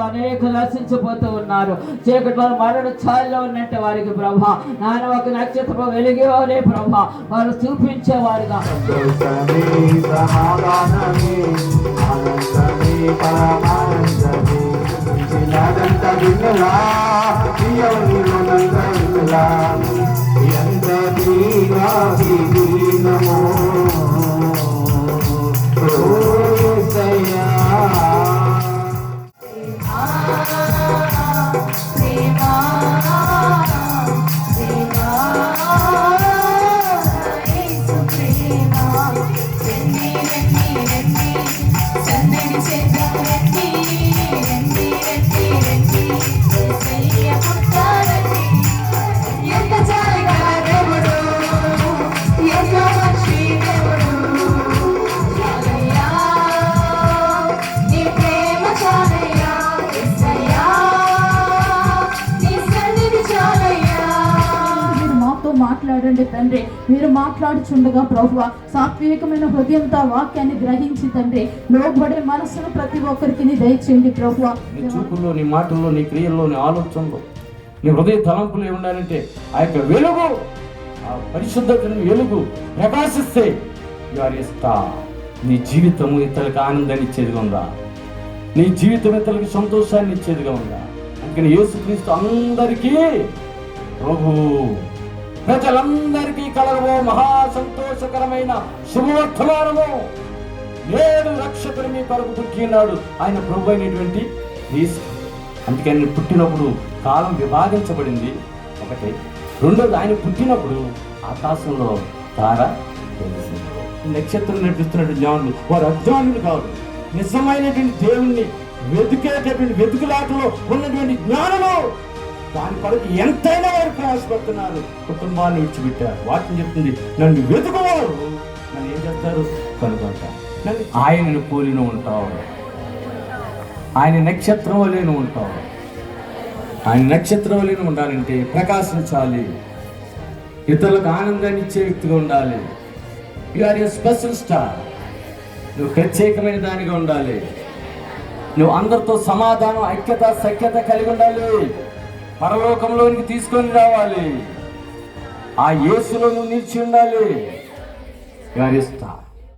అనేకులు నశించిపోతూ ఉన్నారు. చీకట్లో మరణ ఛాయలో ఉన్నట్టు వారికి ప్రభా నాయన ఒక నక్షత్రం వెలిగేవారే ప్రభా వారు చూపించేవారుగా మాట్లాడండి తండ్రి. మీరు మాట్లాడుచుండగా ప్రభువా సాత్వికమైన హృదయంతో వాక్యాన్ని గ్రహించి తండ్రి లోబడే మనసును ప్రతి ఒక్కరికి దయచేయండి ప్రభువా. నీ చూపుల్లో, నీ మాటల్లో, నీ క్రియల్లో, నీ ఆలోచనలో, నీ హృదయ తలంపులు ఏముండాలంటే ఆ యొక్క వెలుగు, ఆ పరిశుద్ధతను వెలుగు ప్రకాశిస్తే నీ జీవితము ఇతరులకు ఆనందాన్ని ఇచ్చేదిగా ఉందా? నీ జీవితం ఇతరులకు సంతోషాన్ని ఇచ్చేదిగా ఉందా? అందుకని యేసుక్రీస్తు అందరికీ ప్రభు, ప్రజలందరికీ కలగబో మహా సంతోషకరమైన శుభవర్తమానము. నేడు రక్షకుడు మీ కొరకు పుట్టినాడు, ఆయన ప్రభు అయినటువంటి క్రీస్తు. అందుకని పుట్టినప్పుడు కాలం విభాగించబడింది ఒకటి. రెండోది ఆయన పుట్టినప్పుడు ఆకాశంలో తార నక్షత్రం నడిపిస్తున్నటువంటి జ్ఞానులు వారు అజ్ఞానులు కాదు, నిజమైనటువంటి దేవుణ్ణి వెతికేటటువంటి వెతుకులాటలో ఉన్నటువంటి జ్ఞానులు. దాని కొరకు ఎంతైనా వారు ప్రయాసపడుతున్నారు. కుటుంబాన్ని విడిచిపెట్టారు. వాక్యం చెప్తుంది, నన్ను వెతుకువారు నన్ను ఏం చేస్తారు? కనుగొంటారు. నన్ను ఆయనను పోలిన ఉంటావు, ఆయన నక్షత్రం వలెను ఉంటావు. ఆయన నక్షత్రం వలెను ఉండాలంటే ప్రకాశించాలి, ఇతరులకు ఆనందాన్ని ఇచ్చే వ్యక్తిగా ఉండాలి. You are a special star. నువ్వు ప్రత్యేకమైన దానిగా ఉండాలి. నువ్వు అందరితో సమాధానం, ఐక్యత, సఖ్యత కలిగి ఉండాలి. పరలోకంలోనికి తీసుకొని రావాలి. ఆ యేసులో నువ్వు నిలిచి ఉండాలి. You are a star.